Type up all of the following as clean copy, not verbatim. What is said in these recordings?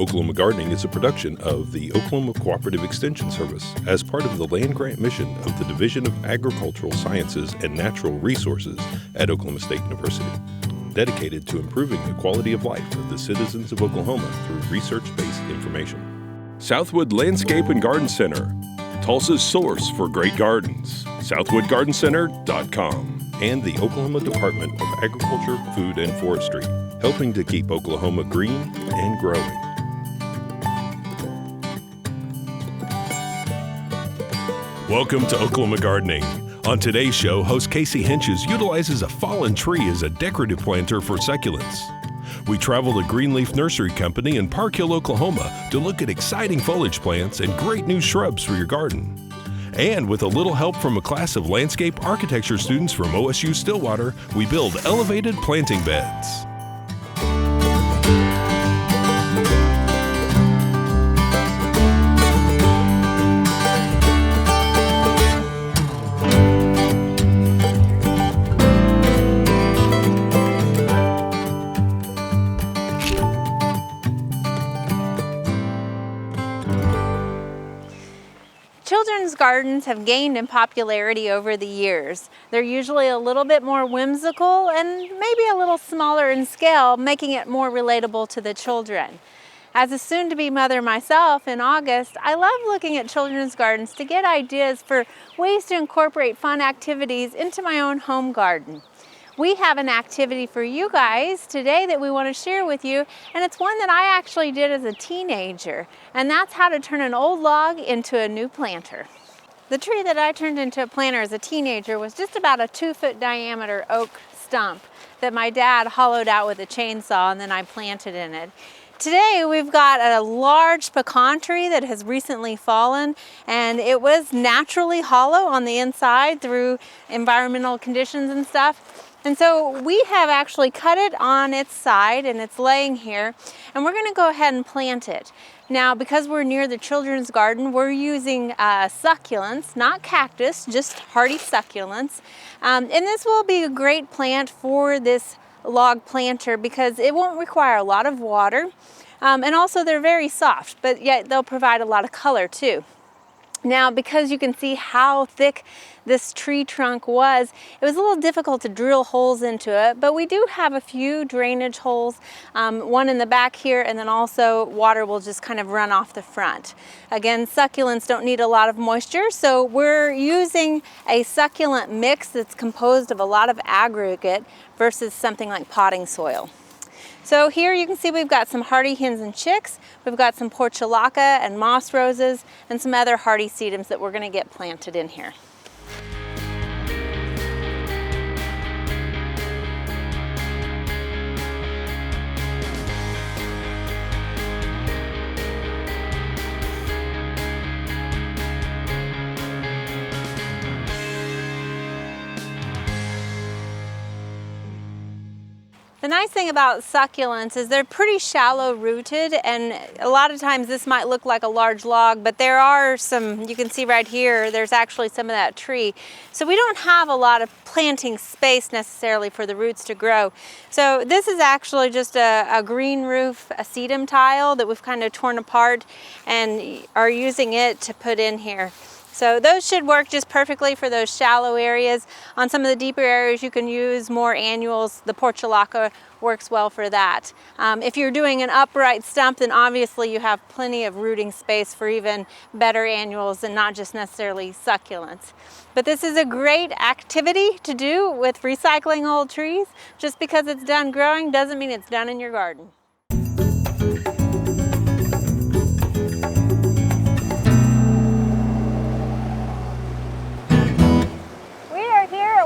Oklahoma Gardening is a production of the Oklahoma Cooperative Extension Service as part of the land grant mission of the Division of Agricultural Sciences and Natural Resources at Oklahoma State University, dedicated to improving the quality of life of the citizens of Oklahoma through research-based information. Southwood Landscape and Garden Center, Tulsa's source for great gardens, southwoodgardencenter.com, and the Oklahoma Department of Agriculture, Food, and Forestry, helping to keep Oklahoma green and growing. Welcome to Oklahoma Gardening. On today's show, host Casey Hinches utilizes a fallen tree as a decorative planter for succulents. We travel to Greenleaf Nursery Company in Park Hill, Oklahoma to look at exciting foliage plants and great new shrubs for your garden. And with a little help from a class of landscape architecture students from OSU Stillwater, we build elevated planting beds. Children's gardens have gained in popularity over the years. They're usually a little bit more whimsical and maybe a little smaller in scale, making it more relatable to the children. As a soon-to-be mother myself in August, I love looking at children's gardens to get ideas for ways to incorporate fun activities into my own home garden. We have an activity for you guys today that we want to share with you, and it's one that I actually did as a teenager, and that's how to turn an old log into a new planter. The tree that I turned into a planter as a teenager was just about a 2-foot diameter oak stump that my dad hollowed out with a chainsaw, and then I planted in it. Today we've got a large pecan tree that has recently fallen, and it was naturally hollow on the inside through environmental conditions and stuff. And so we have actually cut it on its side, and it's laying here, and we're going to go ahead and plant it. Now, because we're near the children's garden, we're using succulents, not cactus, just hardy succulents. And this will be a great plant for this log planter because it won't require a lot of water. And also they're very soft, but yet they'll provide a lot of color too. Now, because you can see how thick this tree trunk was, it was a little difficult to drill holes into it, but we do have a few drainage holes, one in the back here, and then also water will just kind of run off the front. Again, succulents don't need a lot of moisture, so we're using a succulent mix that's composed of a lot of aggregate versus something like potting soil. So here you can see we've got some hardy hens and chicks, we've got some portulaca and moss roses, and some other hardy sedums that we're going to get planted in here. The nice thing about succulents is they're pretty shallow rooted, and a lot of times this might look like a large log, but there are some, you can see right here, there's actually some of that tree. So we don't have a lot of planting space necessarily for the roots to grow. So this is actually just a green roof, a sedum tile that we've kind of torn apart and are using it to put in here. So those should work just perfectly for those shallow areas. On some of the deeper areas you can use more annuals. The portulaca works well for that. If you're doing an upright stump, then obviously you have plenty of rooting space for even better annuals and not just necessarily succulents. But this is a great activity to do with recycling old trees. Just because it's done growing doesn't mean it's done in your garden.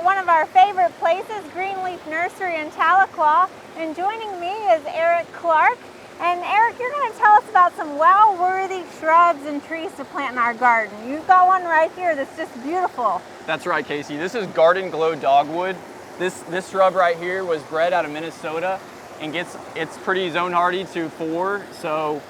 One of our favorite places, Greenleaf Nursery in Tahlequah, and joining me is Eric Clark. And Eric, you're going to tell us about some well-worthy shrubs and trees to plant in our garden. You've got one right here that's just beautiful. That's right, Casey. This is Garden Glow Dogwood. This shrub right here was bred out of Minnesota and it's pretty zone hardy to 4. So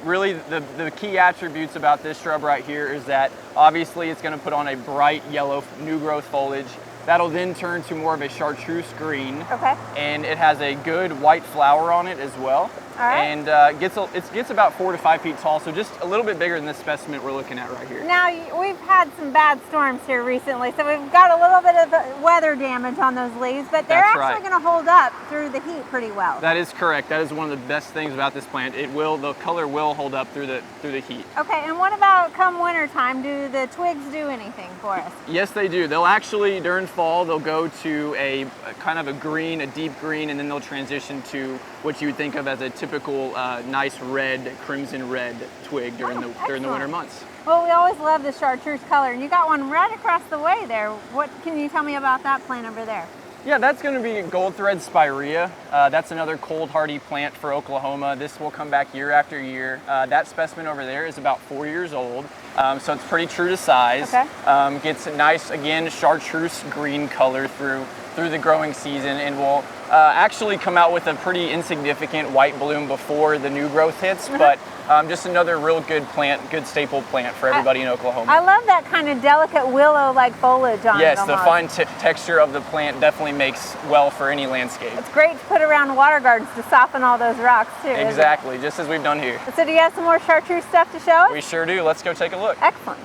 really the key attributes about this shrub right here is that obviously it's going to put on a bright yellow new growth foliage. That'll then turn to more of a chartreuse green. Okay. And it has a good white flower on it as well. right. And it gets about 4 to 5 feet tall, so just a little bit bigger than this specimen we're looking at right here. Now, we've had some bad storms here recently, so we've got a little bit of weather damage on those leaves, but they're actually going to hold up through the heat pretty well. That is correct. That is one of the best things about this plant. The color will hold up through the heat. Okay, and what about come winter time? Do the twigs do anything for us? Yes, they do. They'll actually, during fall, they'll go to a kind of a green, a deep green, and then they'll transition to what you would think of as a typical nice red, crimson red twig during the winter months. Well, we always love the chartreuse color, and you got one right across the way there. What can you tell me about that plant over there? Yeah, that's going to be gold thread spirea. That's another cold hardy plant for Oklahoma. This will come back year after year. That specimen over there is about 4 years old, so it's pretty true to size. Okay. Gets a nice, again, chartreuse green color through the growing season, and will actually come out with a pretty insignificant white bloom before the new growth hits, but just another real good plant, good staple plant for everybody in Oklahoma. I love that kind of delicate willow-like foliage on it. Yes, the fine texture of the plant definitely makes well for any landscape. It's great to put around water gardens to soften all those rocks too. Exactly, just as we've done here. So do you have some more chartreuse stuff to show us? We sure do. Let's go take a look. Excellent.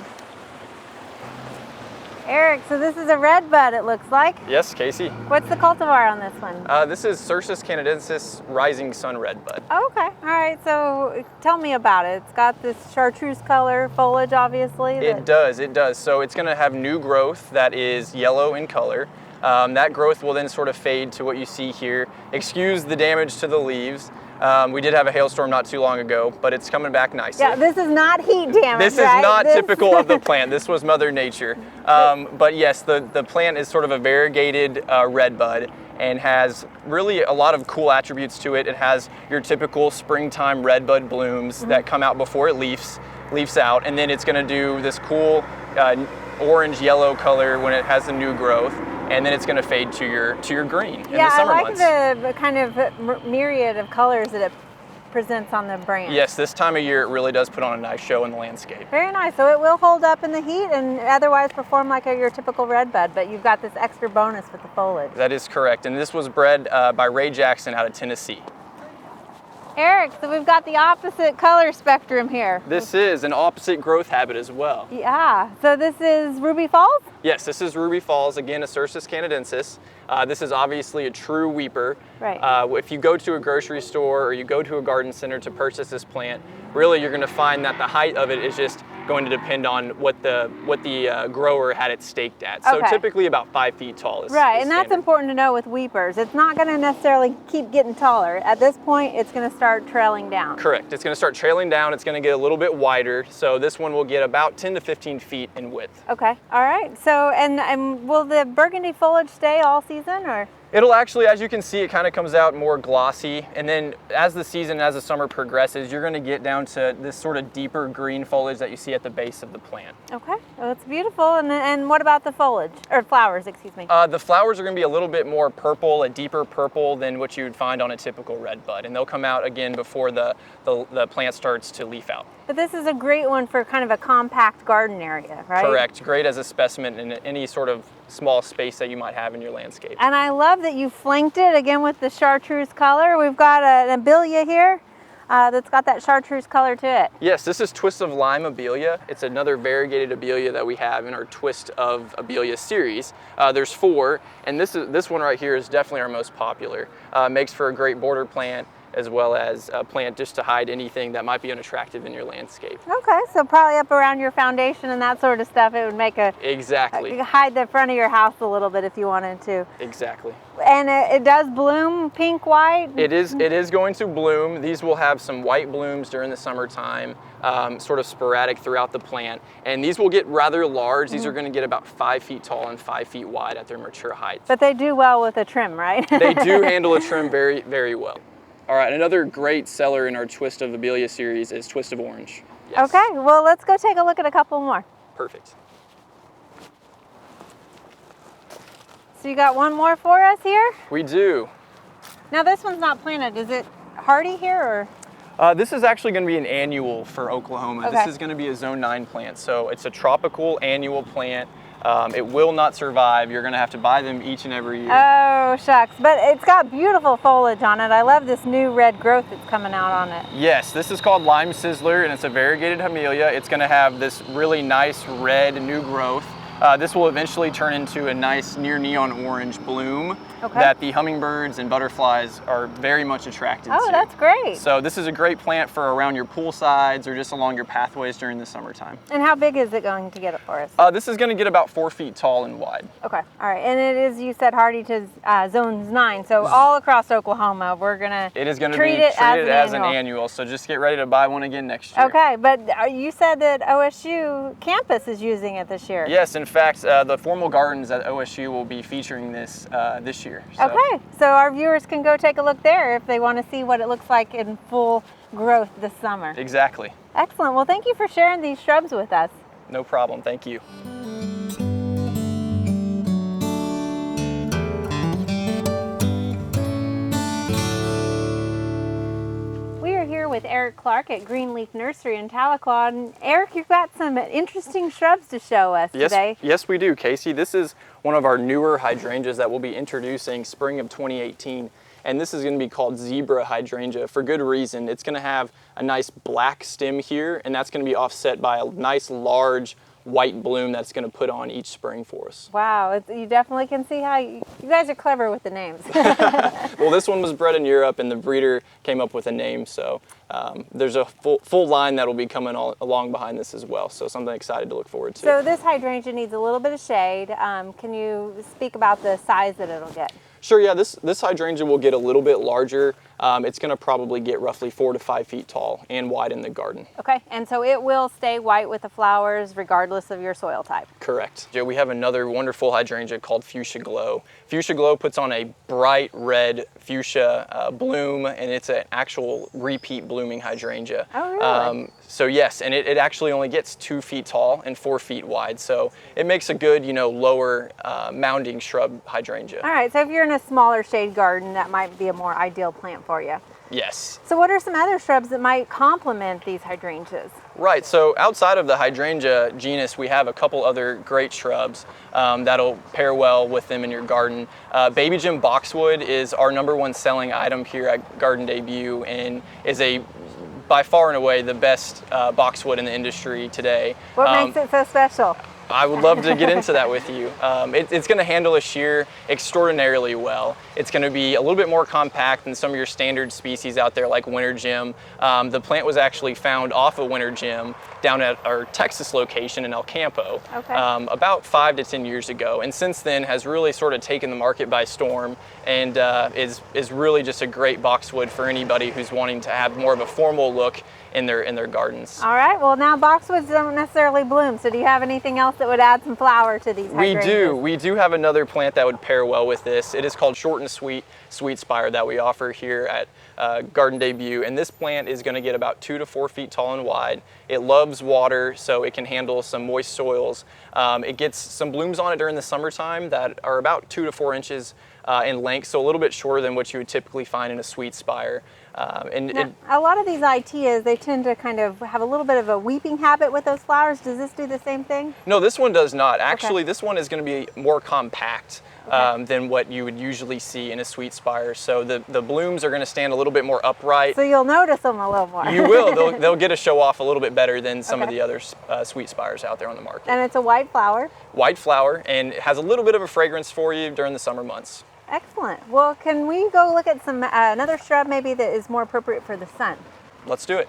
Eric, so this is a red bud, it looks like. Yes, Casey. What's the cultivar on this one? This is Cercis canadensis Rising Sun Red Bud. Oh, okay, all right, so tell me about it. It's got this chartreuse color, foliage obviously. It does. So it's gonna have new growth that is yellow in color. That growth will then sort of fade to what you see here. Excuse the damage to the leaves. We did have a hailstorm not too long ago, but it's coming back nicely. Yeah, this is not heat damage, This is not typical of the plant. This was Mother Nature. But yes, the plant is sort of a variegated red bud and has really a lot of cool attributes to it. It has your typical springtime red bud blooms that come out before it leaves out, and then it's gonna do this cool orange-yellow color when it has the new growth, and then it's going to fade to your green in the summer months. I like the kind of myriad of colors that it presents on the branch. Yes, this time of year it really does put on a nice show in the landscape. Very nice. So it will hold up in the heat and otherwise perform like your typical red bud, but you've got this extra bonus with the foliage. That is correct, and this was bred by Ray Jackson out of Tennessee. Eric, so we've got the opposite color spectrum here. This is an opposite growth habit as well. Yeah, so this is Ruby Falls? Yes, this is Ruby Falls, again a Cercis canadensis. This is obviously a true weeper. Right. If you go to a grocery store or you go to a garden center to purchase this plant, really you're going to find that the height of it is just going to depend on what the grower had it staked at. So typically about 5 feet tall is right, and standard. that's important to know with weepers. It's not going to necessarily keep getting taller. At this point, it's going to start trailing down. Correct. It's going to start trailing down. It's going to get a little bit wider. So this one will get about 10 to 15 feet in width. Okay. All right. So, and will the burgundy foliage stay all season, or? It'll actually, as you can see, it kind of comes out more glossy, and then as the season, as the summer progresses, you're going to get down to this sort of deeper green foliage that you see at the base of the plant. Okay, well, it's beautiful. And what about the foliage, or flowers, excuse me? The flowers are going to be a little bit more purple, a deeper purple than what you would find on a typical red bud, and they'll come out again before the plant starts to leaf out. But this is a great one for kind of a compact garden area, right? Correct. Great as a specimen in any sort of small space that you might have in your landscape. And I love that you flanked it again with the chartreuse color. We've got an abelia here that's got that chartreuse color to it. Yes, this is Twist of Lime abelia. It's another variegated abelia that we have in our Twist of Abelia series. There's 4, and this one right here is definitely our most popular. Makes for a great border plant, as well as a plant just to hide anything that might be unattractive in your landscape. Okay, so probably up around your foundation and that sort of stuff, it would make hide the front of your house a little bit if you wanted to. Exactly. And it does bloom pink, white? It is going to bloom. These will have some white blooms during the summertime, sort of sporadic throughout the plant. And these will get rather large. These are going to get about 5 feet tall and 5 feet wide at their mature height. But they do well with a trim, right? They do handle a trim very, very well. All right, another great seller in our Twist of Abelia series is Twist of Orange. Yes. Okay, well, let's go take a look at a couple more. Perfect. So you got one more for us here? We do. Now this one's not planted. Is it hardy here, or? This is actually going to be an annual for Oklahoma. Okay. This is going to be a Zone 9 plant. So it's a tropical annual plant. It will not survive. You're gonna have to buy them each and every year. Oh, shucks. But it's got beautiful foliage on it. I love this new red growth that's coming out on it. Yes, this is called Lime Sizzler, and it's a variegated Hamelia. It's gonna have this really nice red new growth. This will eventually turn into a nice near neon orange bloom that the hummingbirds and butterflies are very much attracted to. Oh, that's great. So this is a great plant for around your pool sides or just along your pathways during the summertime. And how big is it going to get it for us? This is going to get about 4 feet tall and wide. Okay, all right. And it is, you said, hardy to zones 9. So all across Oklahoma, we're going to It is going to be treat treated it as an annual. So just get ready to buy one again next year. Okay, but you said that OSU campus is using it this year. Yes, in fact, the formal gardens at OSU will be featuring this this year. So. Okay, so our viewers can go take a look there if they want to see what it looks like in full growth this summer. Exactly. Excellent. Well, thank you for sharing these shrubs with us. No problem. Thank you. We are here with Eric Clark at Greenleaf Nursery in Tahlequah. And Eric, you've got some interesting shrubs to show us today. Yes, we do, Casey. This is one of our newer hydrangeas that we'll be introducing spring of 2018. And this is going to be called zebra hydrangea for good reason. It's going to have a nice black stem here, and that's going to be offset by a nice large white bloom that's going to put on each spring for us. Wow, you definitely can see how you guys are clever with the names. Well, this one was bred in Europe, and the breeder came up with a name, so there's a full line that will be coming along behind this as well, so something excited to look forward to. So this hydrangea needs a little bit of shade. Can you speak about the size that it'll get? Sure, yeah, this hydrangea will get a little bit larger. It's going to probably get roughly 4 to 5 feet tall and wide in the garden. Okay, and so it will stay white with the flowers regardless of your soil type. Correct. We have another wonderful hydrangea called Fuchsia Glow. Fuchsia Glow puts on a bright red fuchsia bloom, and it's an actual repeat blooming hydrangea. Oh, really? So yes, and it actually only gets 2 feet tall and 4 feet wide. So it makes a good, lower mounding shrub hydrangea. All right, so if you're in a smaller shade garden, that might be a more ideal plant for you. Yes. So what are some other shrubs that might complement these hydrangeas? Right, so outside of the hydrangea genus, we have a couple other great shrubs that'll pair well with them in your garden. Baby Jim boxwood is our #1 selling item here at Garden Debut and is by far and away the best boxwood in the industry today. What makes it so special? I would love to get into that with you. It's going to handle a shear extraordinarily well. It's going to be a little bit more compact than some of your standard species out there like winter gem. The plant was actually found off of winter gem down at our Texas location in El Campo about 5 to 10 years ago, and since then has really sort of taken the market by storm and is really just a great boxwood for anybody who's wanting to have more of a formal look in their gardens. All right, well now boxwoods don't necessarily bloom, so do you have anything else that would add some flower to these hydrangeas? We do have another plant that would pair well with this. It is called Short and Sweet Spire that we offer here at Garden Debut, and this plant is going to get about 2 to 4 feet tall and wide. It loves water, so it can handle some moist soils. It gets some blooms on it during the summertime that are about 2 to 4 inches in length, so a little bit shorter than what you would typically find in a sweet spire. Now, a lot of these Iteas, they tend to kind of have a little bit of a weeping habit with those flowers. Does this do the same thing? No, this one does not. Actually, this one is going to be more compact than what you would usually see in a sweet spire. So the blooms are going to stand a little bit more upright. So you'll notice them a little more. You will. They'll get a show off a little bit better than some of the other sweet spires out there on the market. And it's a white flower? White flower, and it has a little bit of a fragrance for you during the summer months. Excellent. Well, can we go look at some another shrub maybe that is more appropriate for the sun? Let's do it.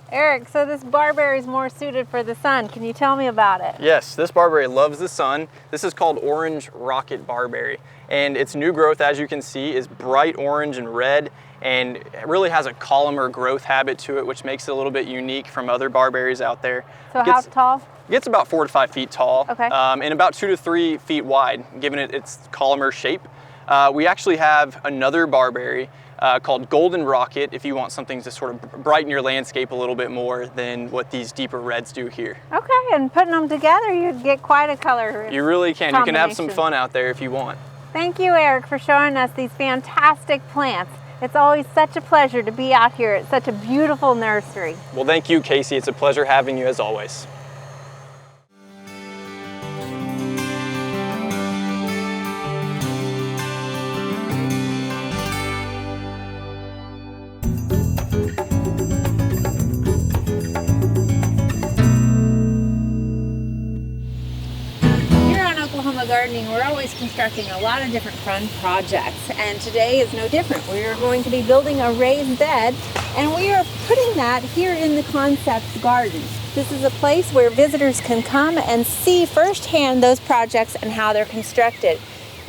Eric, so this barberry is more suited for the sun. Can you tell me about it? Yes, this barberry loves the sun. This is called Orange Rocket Barberry, and its new growth, as you can see, is bright orange and red, and it really has a columnar growth habit to it, which makes it a little bit unique from other barberries out there. So how tall? Gets about 4 to 5 feet tall, okay. And about 2 to 3 feet wide, given it its columnar shape. We actually have another barberry called Golden Rocket, if you want something to sort of brighten your landscape a little bit more than what these deeper reds do here. Okay, and putting them together, you'd get quite a color. You really can. You can have some fun out there if you want. Thank you, Eric, for showing us these fantastic plants. It's always such a pleasure to be out here at such a beautiful nursery. Well, thank you, Casey. It's a pleasure having you as always. constructing a lot of different fun projects, and today is no different. We are going to be building a raised bed, and we are putting that here in the Concepts Garden. This is a place where visitors can come and see firsthand those projects and how they're constructed.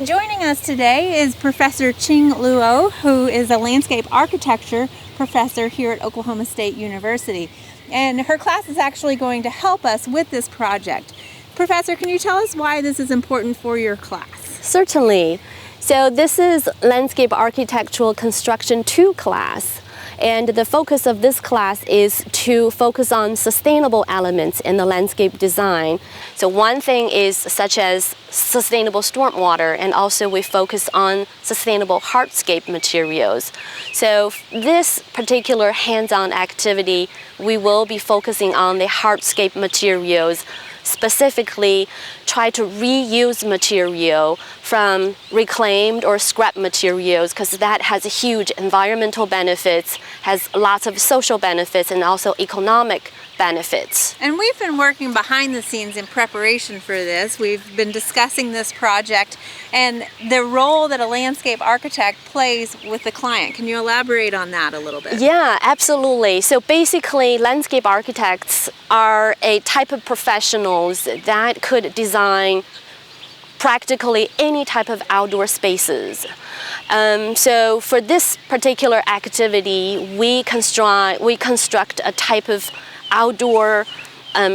Joining us today is Professor Ching Luo, who is a landscape architecture professor here at Oklahoma State University. And her class is actually going to help us with this project. Professor, can you tell us why this is important for your class? Certainly. So this is Landscape Architectural Construction 2 class. And the focus of this class is to focus on sustainable elements in the landscape design. So one thing is such as sustainable stormwater, and also we focus on sustainable hardscape materials. So this particular hands-on activity, we will be focusing on the hardscape materials, specifically try to reuse material from reclaimed or scrap materials, because that has huge environmental benefits, has lots of social benefits, and also economic benefits. And we've been working behind the scenes in preparation for this. We've been discussing this project and the role that a landscape architect plays with the client. Can you elaborate on that a little bit? Yeah, absolutely. So basically, landscape architects are a type of professionals that could design practically any type of outdoor spaces. So for this particular activity, we construct a type of outdoor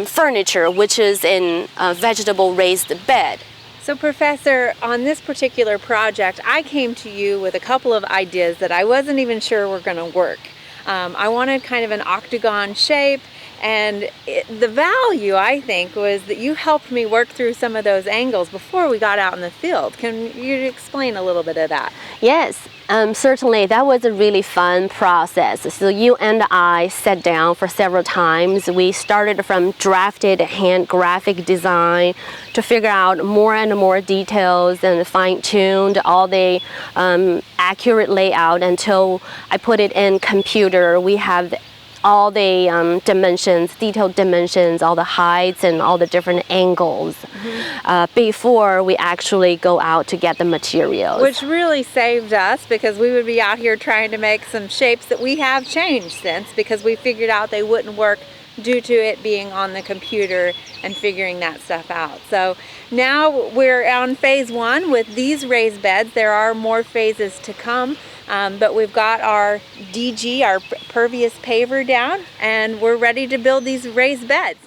furniture, which is in a vegetable raised bed. So Professor, on this particular project, I came to you with a couple of ideas that I wasn't even sure were going to work. I wanted kind of an octagon shape, and the value, I think, was that you helped me work through some of those angles before we got out in the field. Can you explain a little bit of that? Yes, certainly. That was a really fun process. So you and I sat down for several times. We started from drafted hand graphic design to figure out more and more details and fine-tuned all the accurate layout until I put it in computer. We have all the dimensions, detailed dimensions, all the heights and all the different angles before we actually go out to get the materials. Which really saved us, because we would be out here trying to make some shapes that we have changed since, because we figured out they wouldn't work due to it being on the computer and figuring that stuff out. So now we're on phase 1 with these raised beds. There are more phases to come. But we've got our DG, our pervious paver down, and we're ready to build these raised beds.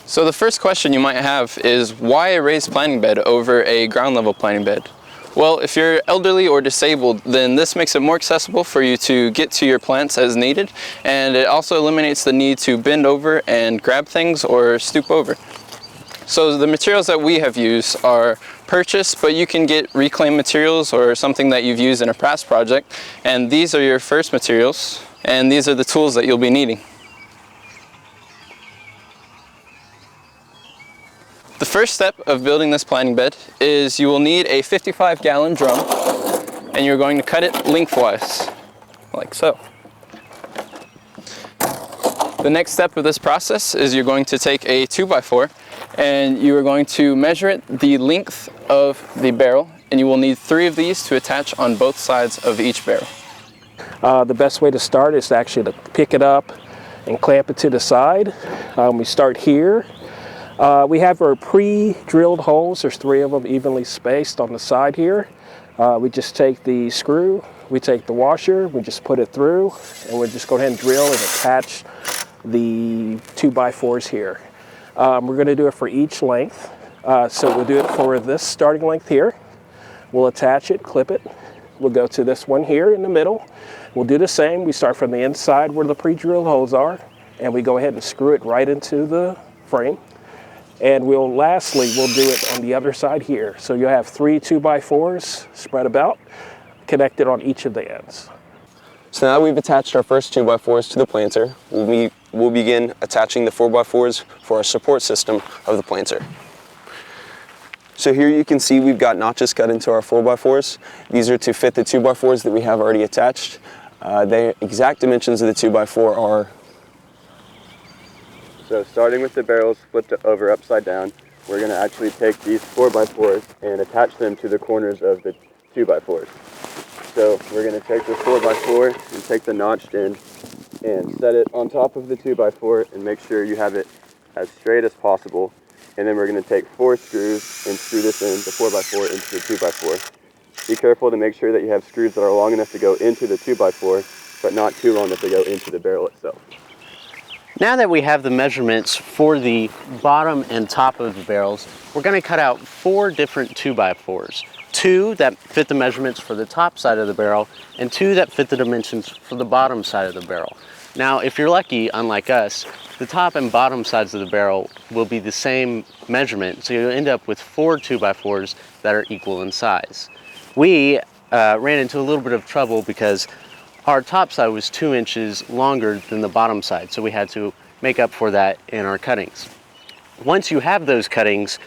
So the first question you might have is, why a raised planting bed over a ground level planting bed? Well, if you're elderly or disabled, then this makes it more accessible for you to get to your plants as needed, and it also eliminates the need to bend over and grab things or stoop over. So the materials that we have used are purchased, but you can get reclaimed materials or something that you've used in a past project. And these are your first materials, and these are the tools that you'll be needing. The first step of building this planting bed is you will need a 55-gallon drum, and you're going to cut it lengthwise, like so. The next step of this process is you're going to take a 2x4 and you are going to measure it the length of the barrel, and you will need 3 of these to attach on both sides of each barrel. The best way to start is actually to pick it up and clamp it to the side. We start here. We have our pre-drilled holes. There's 3 of them evenly spaced on the side here. We just take the screw, we take the washer, we just put it through, and we just go ahead and drill and attach the 2x4s here. We're going to do it for each length. So we'll do it for this starting length here. We'll attach it, clip it. We'll go to this one here in the middle. We'll do the same. We start from the inside where the pre-drilled holes are, and we go ahead and screw it right into the frame. And lastly, we'll do it on the other side here. So you'll have 3 2x4s spread about, connected on each of the ends. So now we've attached our first 2x4s to the planter, we'll begin attaching the 4x4s for our support system of the planter. So here you can see we've got notches cut into our 4x4s. These are to fit the 2x4s that we have already attached. The exact dimensions of the 2x4 are, so starting with the barrels flipped over upside down, we're going to actually take these 4x4s and attach them to the corners of the 2x4s. So we're going to take this 4x4 and take the notched end and set it on top of the 2x4 and make sure you have it as straight as possible. And then we're going to take 4 screws and screw this in, the 4x4 into the 2x4. Be careful to make sure that you have screws that are long enough to go into the 2x4, but not too long enough to go into the barrel itself. Now that we have the measurements for the bottom and top of the barrels, we're going to cut out 4 different 2x4s. 2 that fit the measurements for the top side of the barrel, and 2 that fit the dimensions for the bottom side of the barrel. Now, if you're lucky, unlike us, the top and bottom sides of the barrel will be the same measurement, so you'll end up with 4 2x4s that are equal in size. We ran into a little bit of trouble because our top side was 2 inches longer than the bottom side, so we had to make up for that in our cuttings. Once you have those cuttings,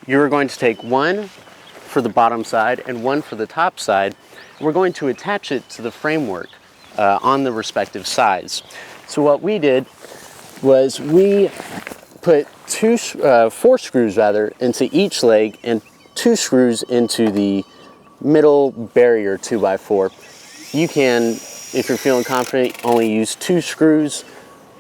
you're going to take 1 for the bottom side and 1 for the top side. We're going to attach it to the framework on the respective sides. So what we did was we put 4 screws into each leg and 2 screws into the middle barrier 2x4. You can, if you're feeling confident, only use 2 screws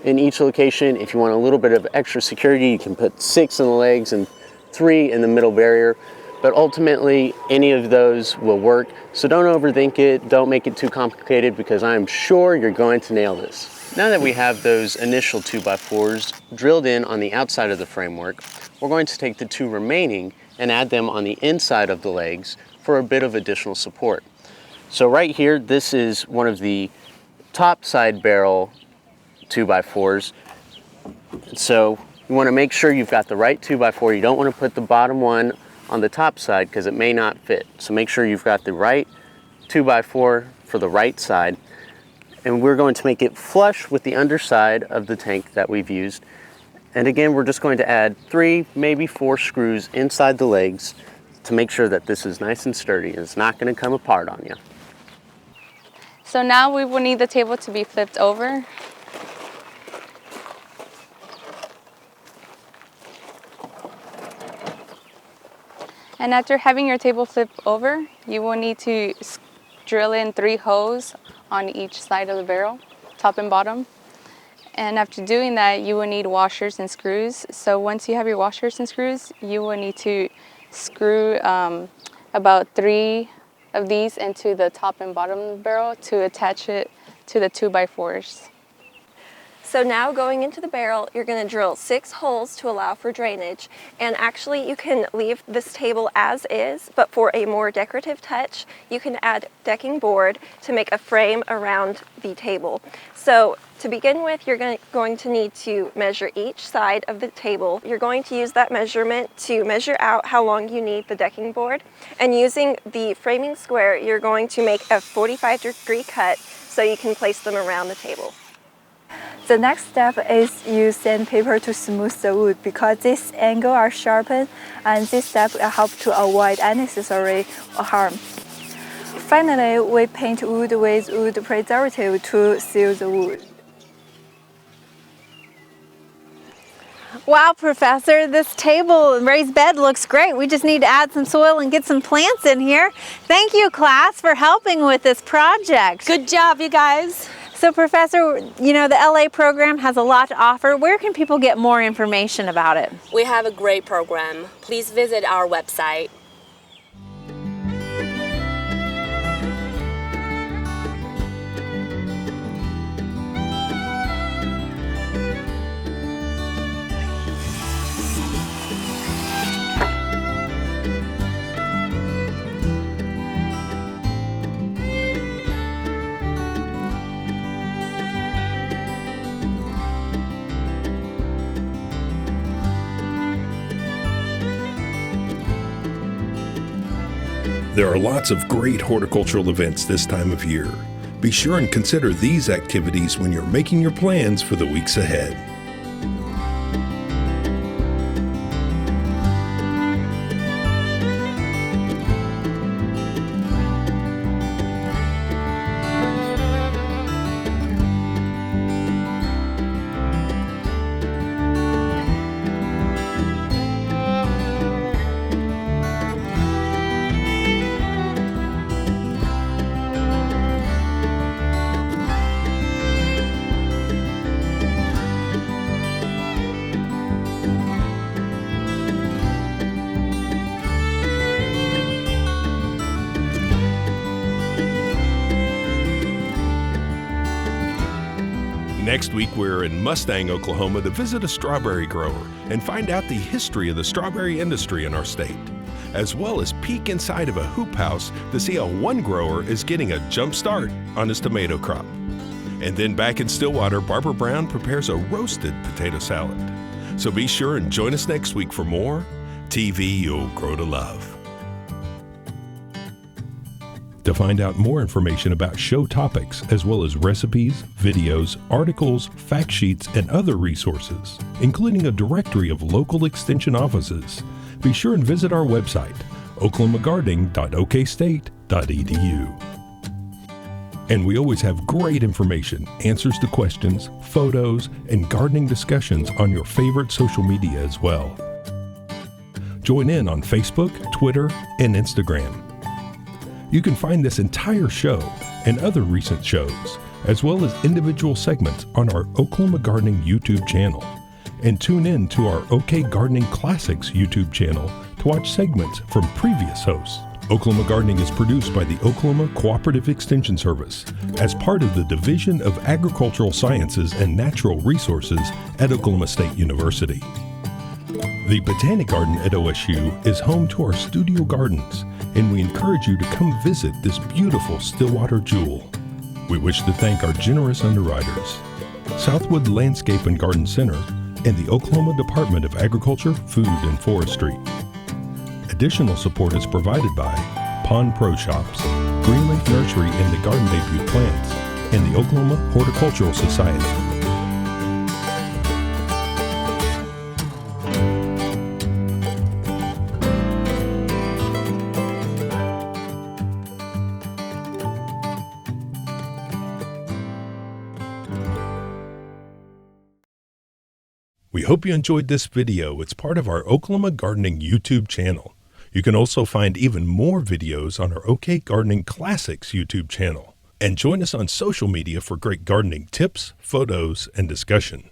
in each location. If you want a little bit of extra security, you can put 6 in the legs and 3 in the middle barrier. But ultimately, any of those will work. So don't overthink it, don't make it too complicated, because I'm sure you're going to nail this. Now that we have those initial 2x4s drilled in on the outside of the framework, we're going to take the 2 remaining and add them on the inside of the legs for a bit of additional support. So right here, this is one of the top side barrel 2x4s. So you want to make sure you've got the right 2x4. You don't want to put the bottom one on the top side because it may not fit. So make sure you've got the right 2x4 for the right side. And we're going to make it flush with the underside of the tank that we've used. And again, we're just going to add 3, maybe 4 screws inside the legs to make sure that this is nice and sturdy and it's not going to come apart on you. So now we will need the table to be flipped over. And after having your table flipped over, you will need to drill in 3 holes on each side of the barrel, top and bottom. And after doing that, you will need washers and screws. So once you have your washers and screws, you will need to screw about 3 of these into the top and bottom of the barrel to attach it to the 2x4s. So now going into the barrel, you're going to drill 6 holes to allow for drainage. And actually you can leave this table as is, but for a more decorative touch, you can add decking board to make a frame around the table. So to begin with, you're going to need to measure each side of the table. You're going to use that measurement to measure out how long you need the decking board. And using the framing square, you're going to make a 45-degree cut so you can place them around the table. The next step is use sandpaper to smooth the wood because this angle are sharpened, and this step will help to avoid unnecessary harm. Finally, we paint wood with wood preservative to seal the wood. Wow, Professor, this table and raised bed looks great. We just need to add some soil and get some plants in here. Thank you, class, for helping with this project. Good job, you guys. So, Professor, you know, the LA program has a lot to offer. Where can people get more information about it? We have a great program. Please visit our website. There are lots of great horticultural events this time of year. Be sure and consider these activities when you're making your plans for the weeks ahead. Next week, we're in Mustang, Oklahoma to visit a strawberry grower and find out the history of the strawberry industry in our state, as well as peek inside of a hoop house to see how one grower is getting a jump start on his tomato crop. And then back in Stillwater, Barbara Brown prepares a roasted potato salad. So be sure and join us next week for more TV You'll Grow to Love. To find out more information about show topics, as well as recipes, videos, articles, fact sheets, and other resources, including a directory of local extension offices, be sure and visit our website, oklahomagardening.okstate.edu. And we always have great information, answers to questions, photos, and gardening discussions on your favorite social media as well. Join in on Facebook, Twitter, and Instagram. You can find this entire show and other recent shows, as well as individual segments on our Oklahoma Gardening YouTube channel. And tune in to our OK Gardening Classics YouTube channel to watch segments from previous hosts. Oklahoma Gardening is produced by the Oklahoma Cooperative Extension Service as part of the Division of Agricultural Sciences and Natural Resources at Oklahoma State University. The Botanic Garden at OSU is home to our studio gardens, and we encourage you to come visit this beautiful Stillwater jewel. We wish to thank our generous underwriters, Southwood Landscape and Garden Center, and the Oklahoma Department of Agriculture, Food, and Forestry. Additional support is provided by Pond Pro Shops, Greenleaf Nursery and the Garden Debut Plants, and the Oklahoma Horticultural Society. We hope you enjoyed this video. It's part of our Oklahoma Gardening YouTube channel. You can also find even more videos on our OK Gardening Classics YouTube channel. And join us on social media for great gardening tips, photos, and discussion.